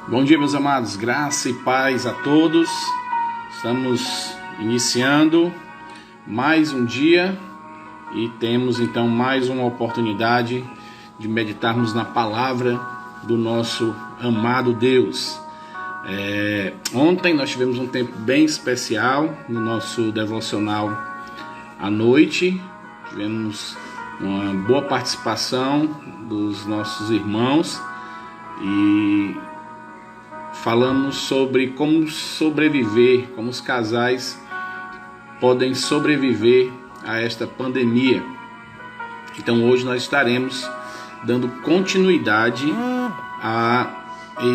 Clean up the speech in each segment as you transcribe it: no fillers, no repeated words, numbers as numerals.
Bom dia, meus amados, graça e paz a todos. Estamos iniciando mais um dia e temos então mais uma oportunidade de meditarmos na palavra do nosso amado Deus. Ontem nós tivemos um tempo bem especial no nosso devocional à noite. Tivemos uma boa participação dos nossos irmãos e falamos sobre como sobreviver, como os casais podem sobreviver a esta pandemia. Então hoje nós estaremos dando continuidade a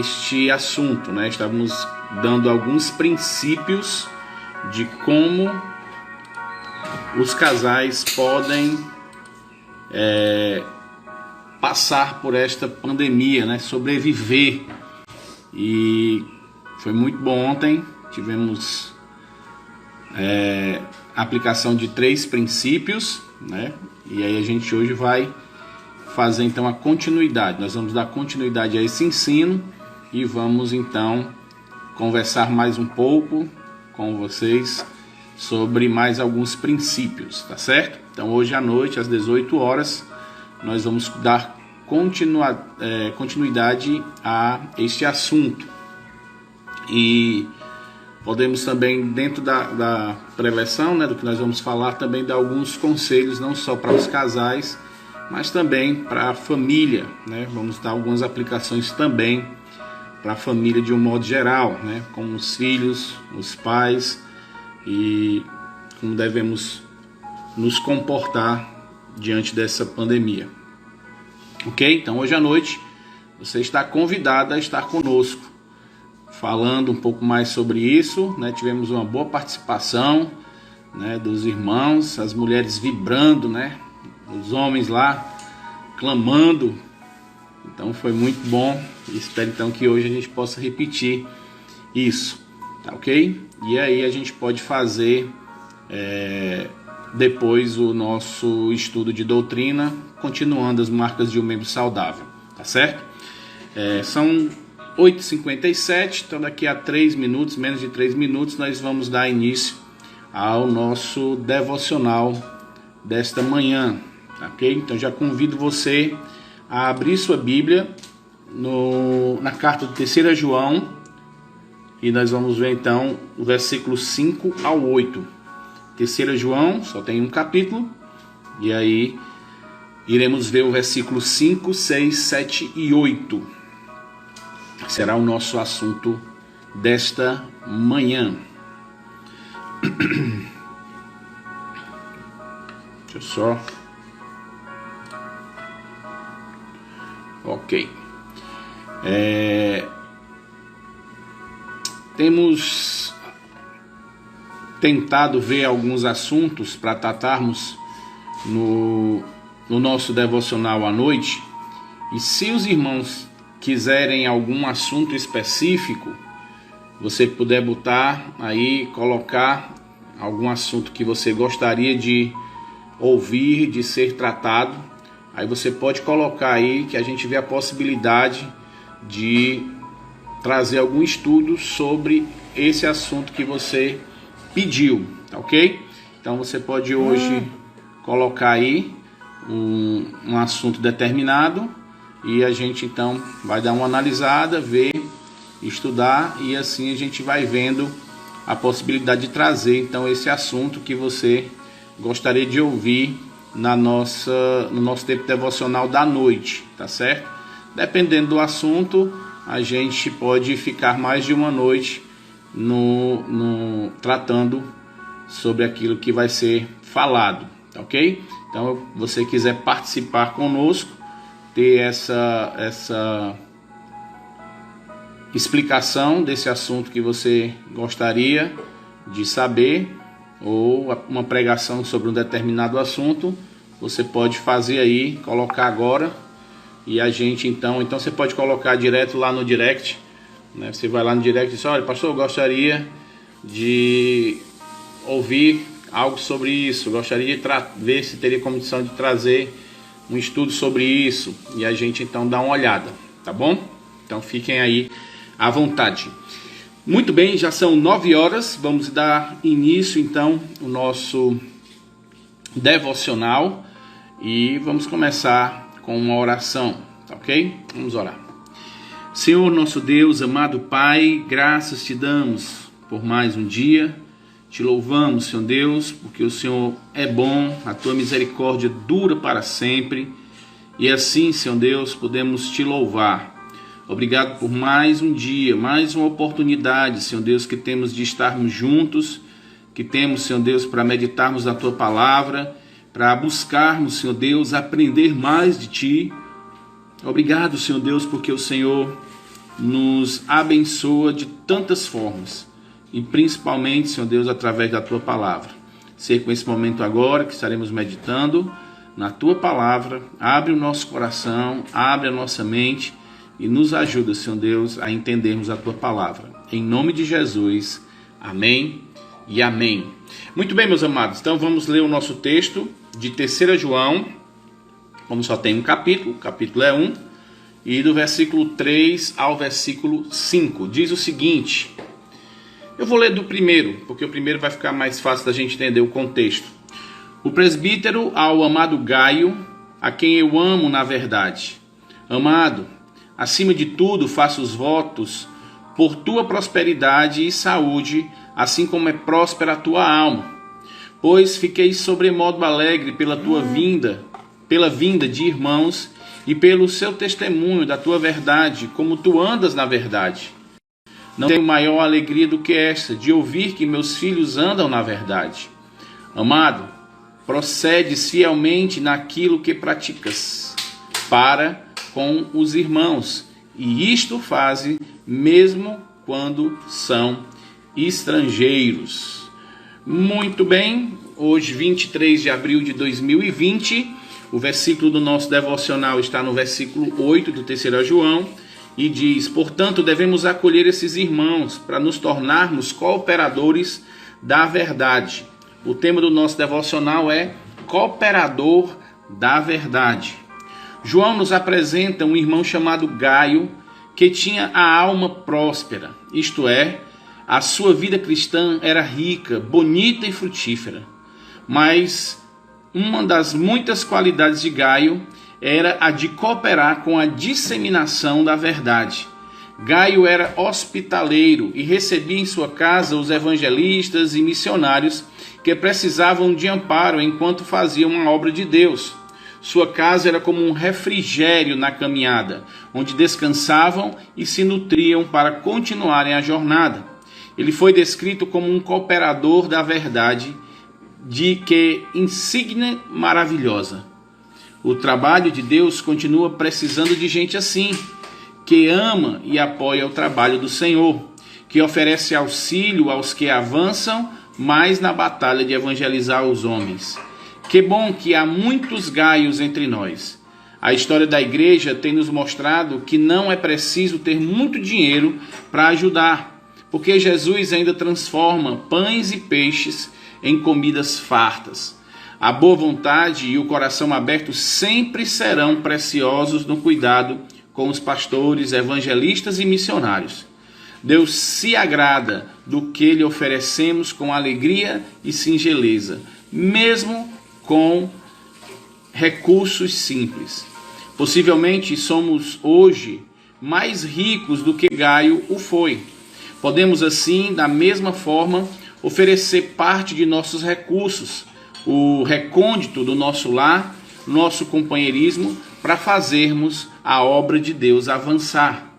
este assunto, né? Estamos dando alguns princípios de como os casais podem passar por esta pandemia, né? Sobreviver. E foi muito bom ontem. Tivemos a aplicação de 3 princípios, né? E aí a gente hoje vai fazer então a continuidade. Nós vamos dar continuidade a esse ensino e vamos então conversar mais um pouco com vocês sobre mais alguns princípios, tá certo? Então hoje à noite, às 18 horas, nós vamos dar continuidade a este assunto. E podemos também, dentro da preleção, né, do que nós vamos falar, também dar alguns conselhos, não só para os casais, mas também para a família, né? Vamos dar algumas aplicações também para a família de um modo geral, né? Como os filhos, os pais e como devemos nos comportar diante dessa pandemia. Ok? Então hoje à noite você está convidado a estar conosco, falando um pouco mais sobre isso, né? Tivemos uma boa participação, né, dos irmãos, as mulheres vibrando, né? Os homens lá clamando. Então foi muito bom. Espero então que hoje a gente possa repetir isso, tá ok? E aí a gente pode fazer depois o nosso estudo de doutrina, continuando as marcas de um membro saudável, tá certo? São 8h57, então daqui a 3 minutos, menos de 3 minutos, nós vamos dar início ao nosso devocional desta manhã, ok? Então já convido você a abrir sua Bíblia na carta de 3 João, e nós vamos ver então o versículo 5 ao 8. 3 João só tem um capítulo, e aí iremos ver o versículo 5, 6, 7 e 8. Será o nosso assunto desta manhã. Deixa eu só... Ok. Temos tentado ver alguns assuntos para tratarmos no nosso devocional à noite. E se os irmãos quiserem algum assunto específico, você puder botar aí, colocar algum assunto que você gostaria de ouvir, de ser tratado, aí você pode colocar aí que a gente vê a possibilidade de trazer algum estudo sobre esse assunto que você pediu, tá ok? Então você pode hoje colocar aí um assunto determinado e a gente então vai dar uma analisada, ver, estudar, e assim a gente vai vendo a possibilidade de trazer então esse assunto que você gostaria de ouvir no nosso tempo devocional da noite, tá certo? Dependendo do assunto, a gente pode ficar mais de uma noite tratando sobre aquilo que vai ser falado, tá ok? Então, se você quiser participar conosco, ter essa explicação desse assunto que você gostaria de saber, ou uma pregação sobre um determinado assunto, você pode fazer aí, colocar agora, e a gente então você pode colocar direto lá no direct, né? Você vai lá no direct e diz: olha, pastor, eu gostaria de ouvir algo sobre isso, gostaria de ver se teria condição de trazer um estudo sobre isso, e a gente então dá uma olhada, tá bom? Então fiquem aí à vontade. Muito bem, já são 9 horas, vamos dar início então ao nosso devocional e vamos começar com uma oração, tá ok? Vamos orar. Senhor nosso Deus, amado Pai, graças te damos por mais um dia, te louvamos, Senhor Deus, porque o Senhor é bom, a tua misericórdia dura para sempre e assim, Senhor Deus, podemos te louvar. Obrigado por mais um dia, mais uma oportunidade, Senhor Deus, que temos de estarmos juntos, que temos, Senhor Deus, para meditarmos na Tua Palavra, para buscarmos, Senhor Deus, aprender mais de Ti. Obrigado, Senhor Deus, porque o Senhor nos abençoa de tantas formas, e principalmente, Senhor Deus, através da Tua Palavra. Ser com esse momento agora que estaremos meditando na Tua Palavra, abre o nosso coração, abre a nossa mente, e nos ajuda, Senhor Deus, a entendermos a Tua Palavra. Em nome de Jesus, amém e amém. Muito bem, meus amados, então vamos ler o nosso texto de 3 João, como só tem um capítulo, o capítulo é 1, e do versículo 3 ao versículo 5. Diz o seguinte, eu vou ler do primeiro, porque o primeiro vai ficar mais fácil da gente entender o contexto. O presbítero ao amado Gaio, a quem eu amo na verdade. Amado, acima de tudo, faço os votos por tua prosperidade e saúde, assim como é próspera a tua alma. Pois fiquei sobremodo alegre pela vinda de irmãos e pelo seu testemunho da tua verdade, como tu andas na verdade. Não tenho maior alegria do que esta, de ouvir que meus filhos andam na verdade. Amado, procedes fielmente naquilo que praticas, para com os irmãos, e isto faze mesmo quando são estrangeiros. Muito bem, hoje 23 de abril de 2020, o versículo do nosso devocional está no versículo 8 do 3 João, e diz, portanto devemos acolher esses irmãos para nos tornarmos cooperadores da verdade. O tema do nosso devocional é cooperador da verdade. João nos apresenta um irmão chamado Gaio, que tinha a alma próspera, isto é, a sua vida cristã era rica, bonita e frutífera. Mas uma das muitas qualidades de Gaio era a de cooperar com a disseminação da verdade. Gaio era hospitaleiro e recebia em sua casa os evangelistas e missionários que precisavam de amparo enquanto faziam a obra de Deus. Sua casa era como um refrigério na caminhada, onde descansavam e se nutriam para continuarem a jornada. Ele foi descrito como um cooperador da verdade, de que insígnia maravilhosa. O trabalho de Deus continua precisando de gente assim, que ama e apoia o trabalho do Senhor, que oferece auxílio aos que avançam mais na batalha de evangelizar os homens. Que bom que há muitos Gaios entre nós. A história da igreja tem nos mostrado que não é preciso ter muito dinheiro para ajudar, porque Jesus ainda transforma pães e peixes em comidas fartas. A boa vontade e o coração aberto sempre serão preciosos no cuidado com os pastores, evangelistas e missionários. Deus se agrada do que lhe oferecemos com alegria e singeleza, mesmo com recursos simples. Possivelmente somos hoje mais ricos do que Gaio o foi. Podemos assim, da mesma forma, oferecer parte de nossos recursos, o recôndito do nosso lar, nosso companheirismo, para fazermos a obra de Deus avançar.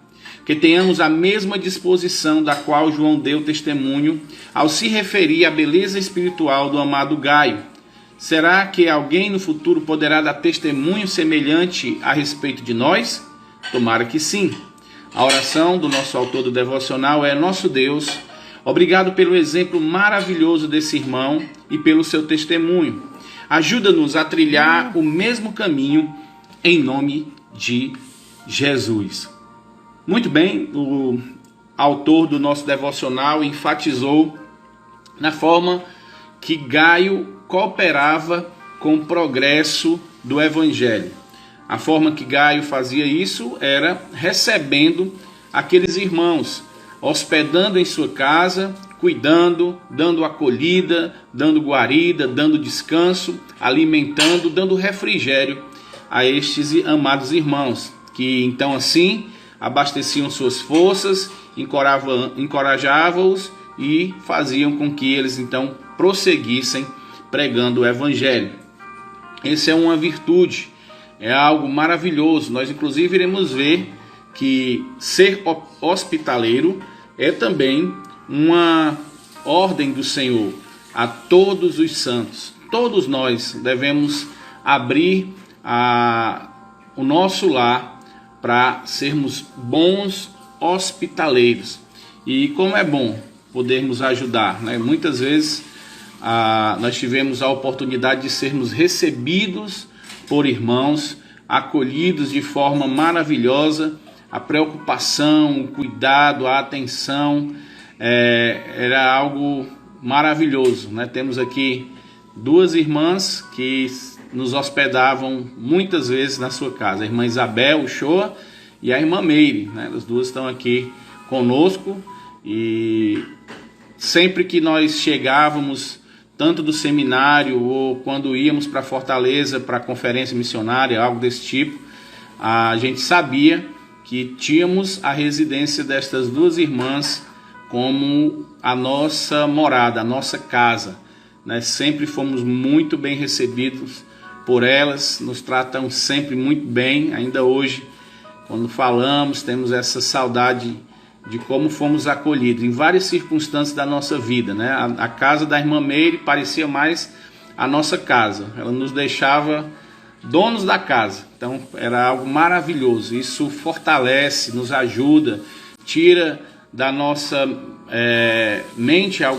Que tenhamos a mesma disposição da qual João deu testemunho ao se referir à beleza espiritual do amado Gaio. Será que alguém no futuro poderá dar testemunho semelhante a respeito de nós? Tomara que sim. A oração do nosso autor do devocional é: nosso Deus, obrigado pelo exemplo maravilhoso desse irmão e pelo seu testemunho. Ajuda-nos a trilhar o mesmo caminho em nome de Jesus. Muito bem, o autor do nosso devocional enfatizou na forma que Gaio cooperava com o progresso do Evangelho. A forma que Gaio fazia isso era recebendo aqueles irmãos, hospedando em sua casa, cuidando, dando acolhida, dando guarida, dando descanso, alimentando, dando refrigério a estes amados irmãos, que então assim abasteciam suas forças, encorajavam-os e faziam com que eles então prosseguissem pregando o Evangelho. Essa é uma virtude, é algo maravilhoso. Nós inclusive iremos ver que ser hospitaleiro é também uma ordem do Senhor a todos os santos. Todos nós devemos abrir o nosso lar para sermos bons hospitaleiros. E como é bom podermos ajudar, né? Muitas vezes nós tivemos a oportunidade de sermos recebidos por irmãos, acolhidos de forma maravilhosa. A preocupação, o cuidado, a atenção era algo maravilhoso, né? Temos aqui duas irmãs que nos hospedavam muitas vezes na sua casa, a irmã Isabel Uchoa e a irmã Meire, né? As duas estão aqui conosco e sempre que nós chegávamos, tanto do seminário ou quando íamos para Fortaleza para conferência missionária, algo desse tipo, a gente sabia que tínhamos a residência destas duas irmãs como a nossa morada, a nossa casa, né? Sempre fomos muito bem recebidos por elas, nos tratam sempre muito bem. Ainda hoje, quando falamos, temos essa saudade de como fomos acolhidos em várias circunstâncias da nossa vida, né? A casa da irmã Meire parecia mais a nossa casa, ela nos deixava donos da casa, então era algo maravilhoso. Isso fortalece, nos ajuda, tira da nossa mente a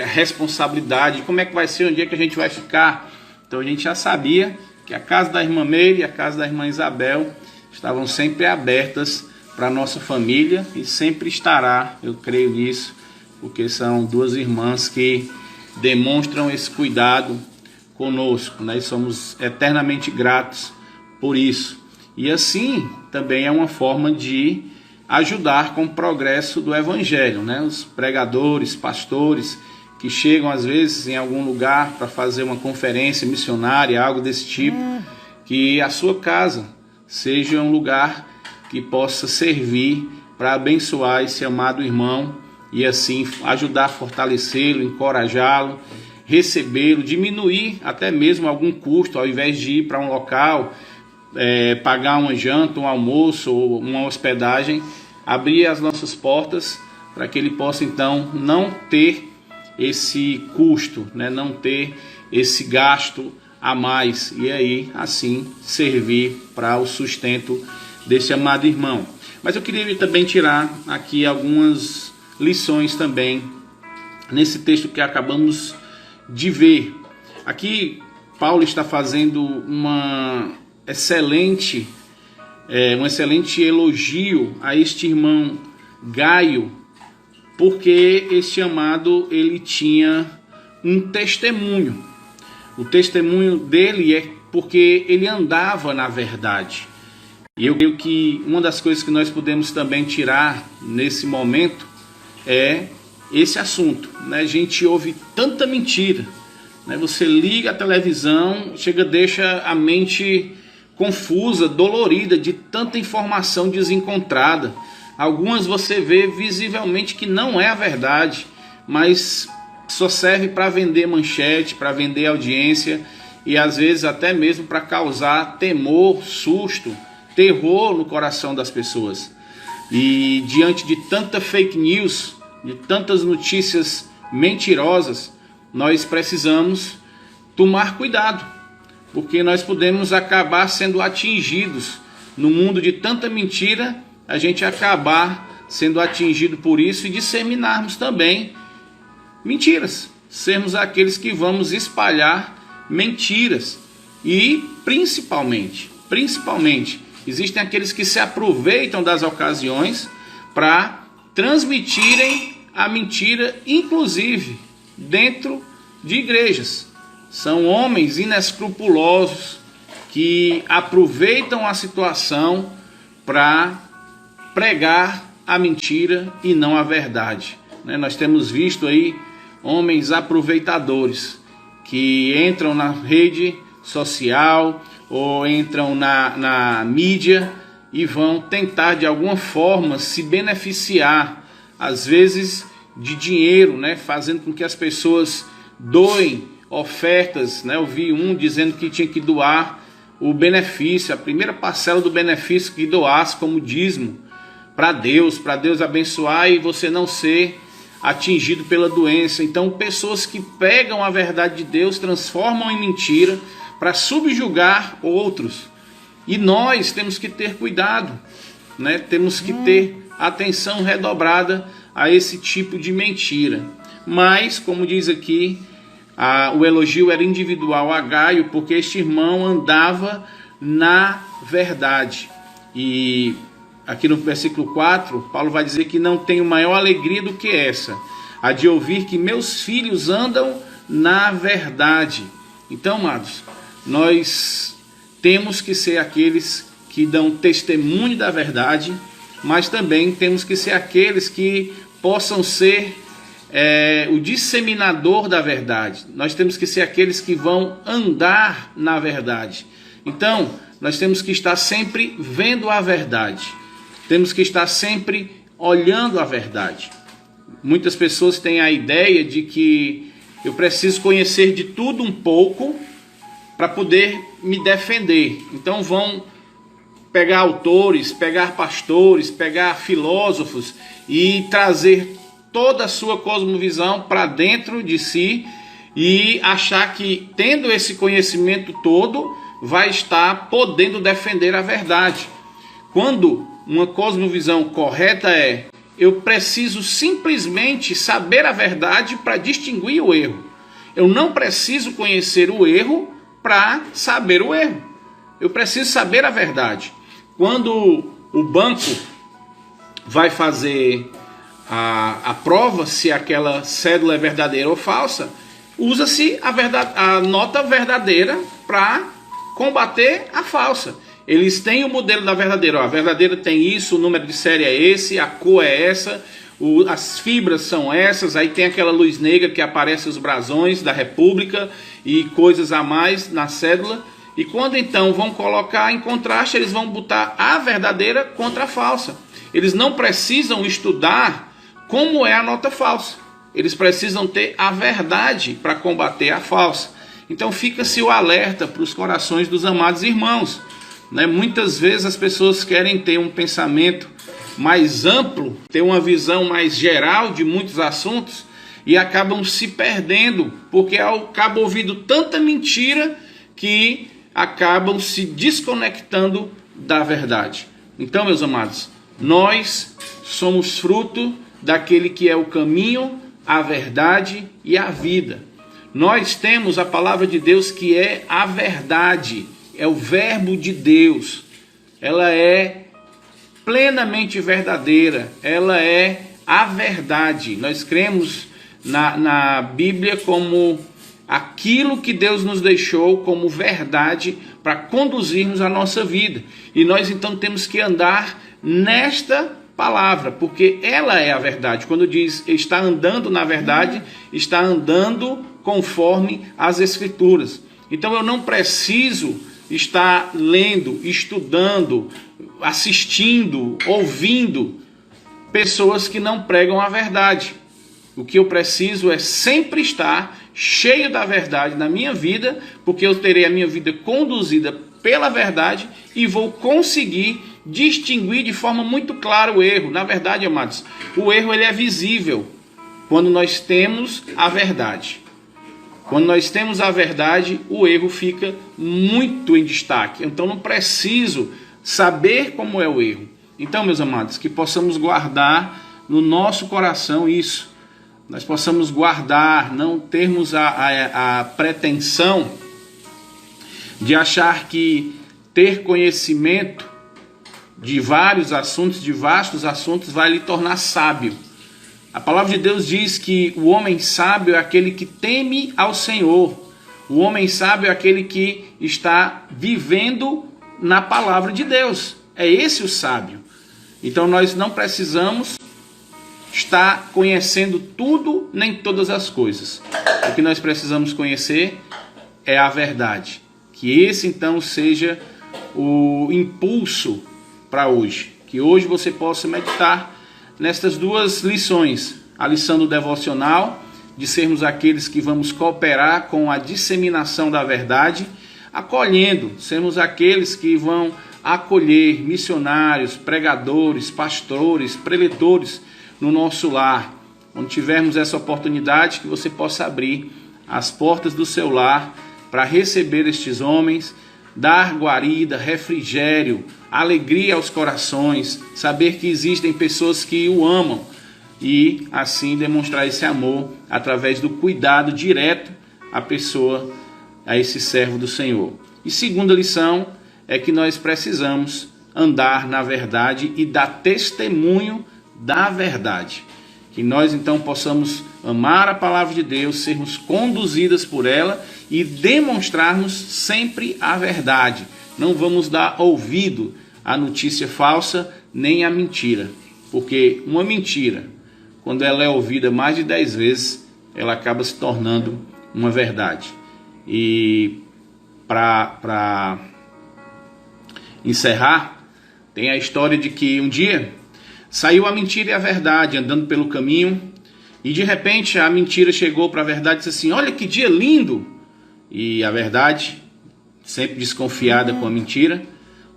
responsabilidade, como é que vai ser, onde é que a gente vai ficar. Então a gente já sabia que a casa da irmã Meire e a casa da irmã Isabel estavam sempre abertas para a nossa família e sempre estará, eu creio nisso, porque são duas irmãs que demonstram esse cuidado conosco, nós somos eternamente gratos por isso. E assim também é uma forma de ajudar com o progresso do Evangelho, né? Os pregadores, pastores que chegam às vezes em algum lugar para fazer uma conferência missionária, algo desse tipo, que a sua casa seja um lugar que possa servir para abençoar esse amado irmão e assim ajudar a fortalecê-lo, encorajá-lo, recebê-lo, diminuir até mesmo algum custo, ao invés de ir para um local, pagar uma janta, um almoço ou uma hospedagem, abrir as nossas portas para que ele possa então não ter esse custo, né? Não ter esse gasto a mais e aí assim servir para o sustento desse amado irmão. Mas eu queria também tirar aqui algumas lições também nesse texto que acabamos de ver. Aqui Paulo está fazendo um excelente elogio a este irmão Gaio, porque este amado ele tinha um testemunho. O testemunho dele é porque ele andava na verdade. E eu creio que uma das coisas que nós podemos também tirar nesse momento é esse assunto, né? A gente ouve tanta mentira, né? Você liga a televisão, deixa a mente confusa, dolorida de tanta informação desencontrada. Algumas você vê visivelmente que não é a verdade, mas só serve para vender manchete, para vender audiência e às vezes até mesmo para causar temor, susto, terror no coração das pessoas. E diante de tanta fake news, de tantas notícias mentirosas, nós precisamos tomar cuidado, porque nós podemos acabar sendo atingidos no mundo de tanta mentira, a gente acabar sendo atingido por isso e disseminarmos também mentiras, sermos aqueles que vamos espalhar mentiras. E principalmente, existem aqueles que se aproveitam das ocasiões para transmitirem a mentira, inclusive dentro de igrejas. São homens inescrupulosos que aproveitam a situação para pregar a mentira e não a verdade. Nós temos visto aí homens aproveitadores que entram na rede social ou entram na mídia e vão tentar de alguma forma se beneficiar, às vezes de dinheiro, fazendo com que as pessoas doem ofertas. Eu vi um dizendo que tinha que doar o benefício, a primeira parcela do benefício que doasse como dízimo para Deus abençoar e você não ser atingido pela doença. Então, pessoas que pegam a verdade de Deus, transformam em mentira para subjugar outros. E nós temos que ter cuidado, temos que ter atenção redobrada a esse tipo de mentira. Mas, como diz aqui, o elogio era individual a Gaio, porque este irmão andava na verdade. E aqui no versículo 4, Paulo vai dizer que não tenho maior alegria do que essa, a de ouvir que meus filhos andam na verdade. Então, amados, nós temos que ser aqueles que dão testemunho da verdade, mas também temos que ser aqueles que possam ser o disseminador da verdade. Nós temos que ser aqueles que vão andar na verdade. Então, nós temos que estar sempre vendo a verdade. Temos que estar sempre olhando a verdade. Muitas pessoas têm a ideia de que eu preciso conhecer de tudo um pouco para poder me defender. Então vão pegar autores, pegar pastores, pegar filósofos e trazer toda a sua cosmovisão para dentro de si e achar que, tendo esse conhecimento todo, vai estar podendo defender a verdade. Quando uma cosmovisão correta eu preciso simplesmente saber a verdade para distinguir o erro. Eu não preciso conhecer o erro para saber o erro. Eu preciso saber a verdade. Quando o banco vai fazer a prova se aquela cédula é verdadeira ou falsa, usa-se a nota verdadeira para combater a falsa. Eles têm o modelo da verdadeira. A verdadeira tem isso, o número de série é esse, a cor é essa, as fibras são essas, aí tem aquela luz negra que aparece os brasões da República e coisas a mais na cédula. E quando então vão colocar em contraste, eles vão botar a verdadeira contra a falsa. Eles não precisam estudar como é a nota falsa. Eles precisam ter a verdade para combater a falsa. Então fica-se o alerta para os corações dos amados irmãos. Muitas vezes as pessoas querem ter um pensamento mais amplo, ter uma visão mais geral de muitos assuntos e acabam se perdendo, porque acabam ouvindo tanta mentira que acabam se desconectando da verdade. Então, meus amados, nós somos fruto daquele que é o caminho, a verdade e a vida. Nós temos a palavra de Deus que é a verdade, é o verbo de Deus. Ela é plenamente verdadeira, ela é a verdade. Nós cremos na Bíblia como aquilo que Deus nos deixou como verdade para conduzirmos a nossa vida. E nós então temos que andar nesta palavra, porque ela é a verdade. Quando diz está andando na verdade, está andando conforme as Escrituras. Então eu não preciso estar lendo, estudando, assistindo, ouvindo pessoas que não pregam a verdade. O que eu preciso é sempre estar cheio da verdade na minha vida, porque eu terei a minha vida conduzida pela verdade e vou conseguir distinguir de forma muito clara o erro. Na verdade, amados, o erro ele é visível quando nós temos a verdade. Quando nós temos a verdade, o erro fica muito em destaque. Então não preciso saber como é o erro. Então, meus amados, que possamos guardar no nosso coração isso. Nós possamos guardar, não termos a pretensão de achar que ter conhecimento de vários assuntos, de vastos assuntos, vai lhe tornar sábio. A palavra de Deus diz que o homem sábio é aquele que teme ao Senhor. O homem sábio é aquele que está vivendo na palavra de Deus. É esse o sábio. Então nós não precisamos estar conhecendo tudo nem todas as coisas. O que nós precisamos conhecer é a verdade. Que esse então seja o impulso para hoje. Que hoje você possa meditar nestas duas lições. A lição do devocional, de sermos aqueles que vamos cooperar com a disseminação da verdade, acolhendo, sermos aqueles que vão acolher missionários, pregadores, pastores, preletores no nosso lar. Quando tivermos essa oportunidade, que você possa abrir as portas do seu lar para receber estes homens, dar guarida, refrigério, alegria aos corações, saber que existem pessoas que o amam e assim demonstrar esse amor através do cuidado direto à pessoa, a esse servo do Senhor. E segunda lição é que nós precisamos andar na verdade e dar testemunho da verdade. Que nós então possamos amar a palavra de Deus, sermos conduzidas por ela e demonstrarmos sempre a verdade. Não vamos dar ouvido à notícia falsa nem à mentira, porque uma mentira, quando ela é ouvida mais de 10 vezes, ela acaba se tornando uma verdade. E para encerrar, tem a história de que um dia saiu a mentira e a verdade andando pelo caminho, e de repente a mentira chegou para a verdade e disse assim: olha que dia lindo! E a verdade, sempre desconfiada com a mentira,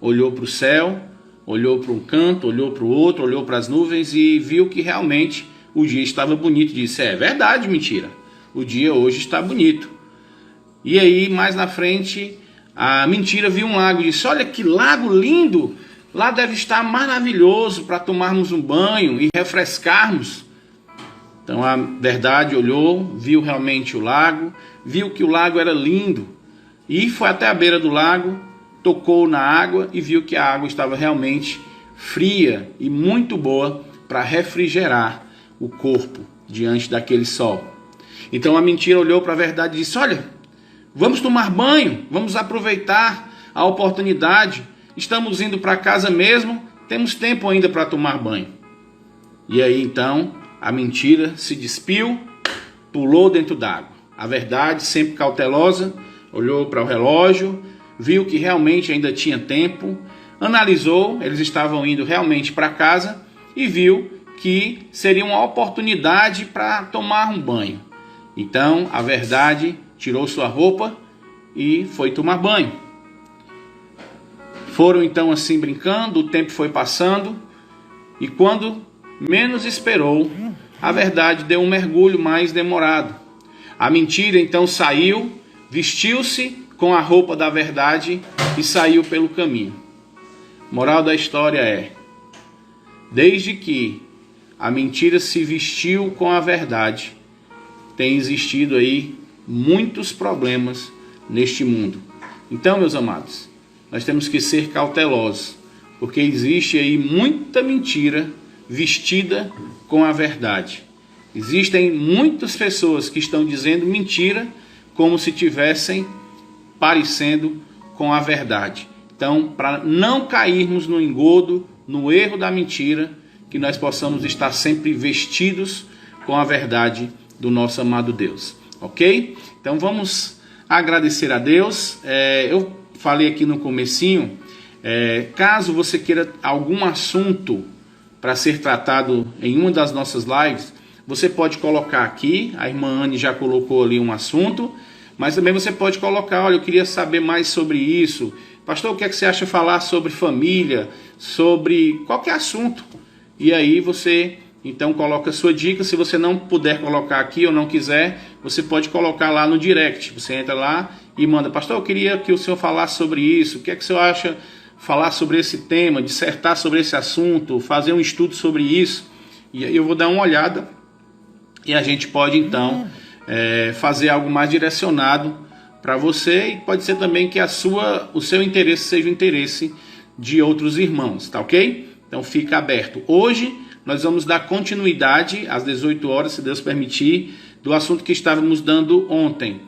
olhou para o céu, olhou para um canto, olhou para o outro, olhou para as nuvens e viu que realmente o dia estava bonito. E disse: é verdade, mentira, o dia hoje está bonito. E aí mais na frente a mentira viu um lago e disse: olha que lago lindo! Lá deve estar maravilhoso para tomarmos um banho e refrescarmos. Então a verdade olhou, viu realmente o lago, viu que o lago era lindo e foi até a beira do lago, tocou na água e viu que a água estava realmente fria e muito boa para refrigerar o corpo diante daquele sol. Então a mentira olhou para a verdade e disse: olha, vamos tomar banho, vamos aproveitar a oportunidade. Estamos indo para casa mesmo, temos tempo ainda para tomar banho. E aí então a mentira se despiu, pulou dentro d'água. A verdade, sempre cautelosa, olhou para o relógio, viu que realmente ainda tinha tempo, analisou, eles estavam indo realmente para casa e viu que seria uma oportunidade para tomar um banho. Então a verdade tirou sua roupa e foi tomar banho. Foram então assim brincando, o tempo foi passando e quando menos esperou, a verdade deu um mergulho mais demorado. A mentira então saiu, vestiu-se com a roupa da verdade e saiu pelo caminho. Moral da história é: desde que a mentira se vestiu com a verdade, tem existido aí muitos problemas neste mundo. Então, meus amados, nós temos que ser cautelosos, porque existe aí muita mentira vestida com a verdade. Existem muitas pessoas que estão dizendo mentira como se tivessem parecendo com a verdade. Então, para não cairmos no engodo, no erro da mentira, que nós possamos estar sempre vestidos com a verdade do nosso amado Deus. Ok? Então vamos agradecer a Deus. Eu falei aqui no comecinho, caso você queira algum assunto para ser tratado em uma das nossas lives, você pode colocar aqui, a irmã Anne já colocou ali um assunto, mas também você pode colocar: olha, eu queria saber mais sobre isso. Pastor, o que é que você acha falar sobre família, sobre qualquer assunto? E aí você então coloca a sua dica. Se você não puder colocar aqui ou não quiser, você pode colocar lá no direct. Você entra lá e manda: pastor, eu queria que o senhor falasse sobre isso, o que é que o senhor acha falar sobre esse tema, dissertar sobre esse assunto, fazer um estudo sobre isso. E aí eu vou dar uma olhada e a gente pode então fazer algo mais direcionado para você, e pode ser também que o seu interesse seja o interesse de outros irmãos, tá ok? Então fica aberto. Hoje nós vamos dar continuidade às 18 horas, se Deus permitir, do assunto que estávamos dando ontem.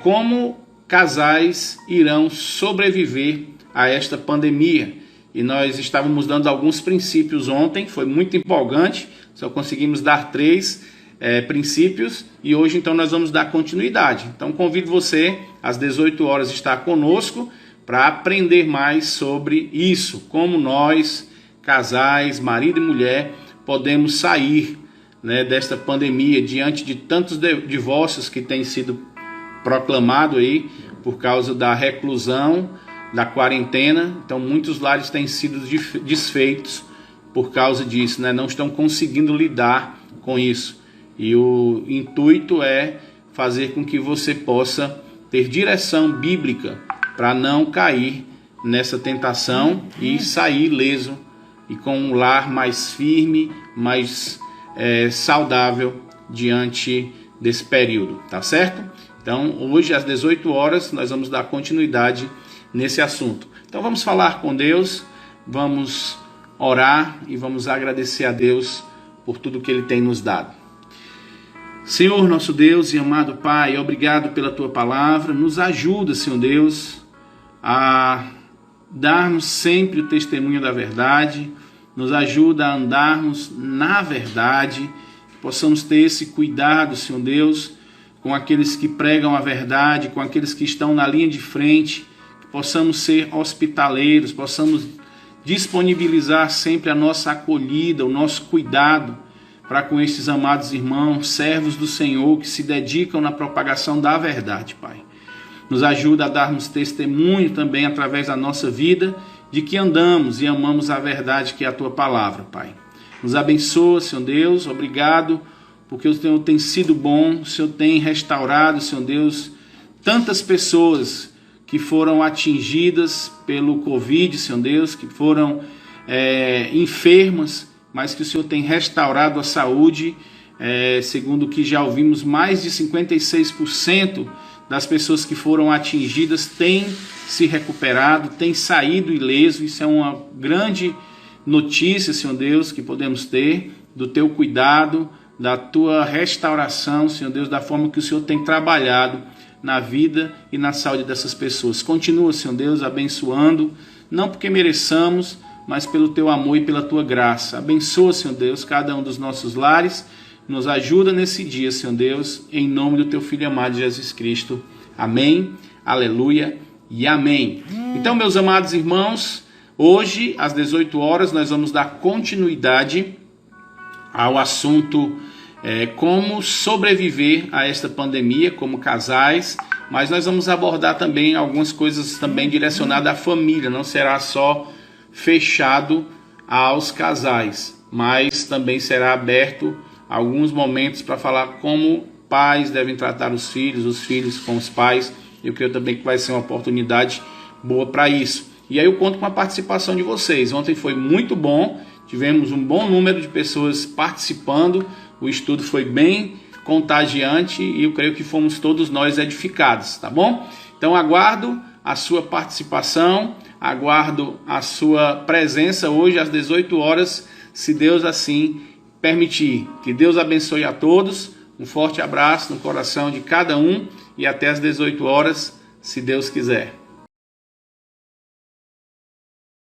Como casais irão sobreviver a esta pandemia. e nós estávamos dando alguns princípios ontem, foi muito empolgante, só conseguimos dar 3 princípios, e hoje então nós vamos dar continuidade. Então convido você às 18 horas estar conosco para aprender mais sobre isso, como nós, casais, marido e mulher, podemos sair, né, desta pandemia diante de tantos divórcios que têm sido proclamados aí por causa da reclusão, da quarentena. Então muitos lares têm sido desfeitos por causa disso, né? Não estão conseguindo lidar com isso. E o intuito é fazer com que você possa ter direção bíblica para não cair nessa tentação e sair ileso e com um lar mais firme, mais saudável diante desse período, tá certo? Então hoje às 18 horas nós vamos dar continuidade nesse assunto. Então vamos falar com Deus, vamos orar e vamos agradecer a Deus por tudo que Ele tem nos dado. Senhor, nosso Deus e amado Pai, obrigado pela Tua palavra. Nos ajuda, Senhor Deus, a darmos sempre o testemunho da verdade. Nos ajuda a andarmos na verdade. Que possamos ter esse cuidado, Senhor Deus, com aqueles que pregam a verdade, com aqueles que estão na linha de frente. Que possamos ser hospitaleiros, possamos disponibilizar sempre a nossa acolhida, o nosso cuidado para com estes amados irmãos, servos do Senhor, que se dedicam na propagação da verdade, Pai. Nos ajuda a darmos testemunho também através da nossa vida, de que andamos e amamos a verdade que é a Tua palavra, Pai. Nos abençoa, Senhor Deus, obrigado, porque o Senhor tem sido bom, o Senhor tem restaurado, Senhor Deus, tantas pessoas que foram atingidas pelo Covid, Senhor Deus, que foram enfermas, mas que o Senhor tem restaurado a saúde, segundo o que já ouvimos, mais de 56% das pessoas que foram atingidas têm se recuperado, têm saído ileso. Isso é uma grande notícia, Senhor Deus, que podemos ter do Teu cuidado, da Tua restauração, Senhor Deus, da forma que o Senhor tem trabalhado na vida e na saúde dessas pessoas. Continua, Senhor Deus, abençoando, não porque mereçamos, mas pelo Teu amor e pela Tua graça. Abençoa, Senhor Deus, cada um dos nossos lares. Nos ajuda nesse dia, Senhor Deus, em nome do Teu Filho amado Jesus Cristo. Amém, aleluia e amém. Então, meus amados irmãos, hoje, às 18 horas, nós vamos dar continuidade ao assunto como sobreviver a esta pandemia como casais, mas nós vamos abordar também algumas coisas também direcionadas à família. Não será só fechado aos casais, mas também será aberto alguns momentos para falar como pais devem tratar os filhos com os pais. Eu creio também que vai ser uma oportunidade boa para isso. E aí eu conto com a participação de vocês. Ontem foi muito bom, tivemos um bom número de pessoas participando, o estudo foi bem contagiante e eu creio que fomos todos nós edificados, tá bom? Então aguardo a sua participação, aguardo a sua presença hoje às 18 horas, se Deus assim permitir. Que Deus abençoe a todos, um forte abraço no coração de cada um e até às 18 horas, se Deus quiser.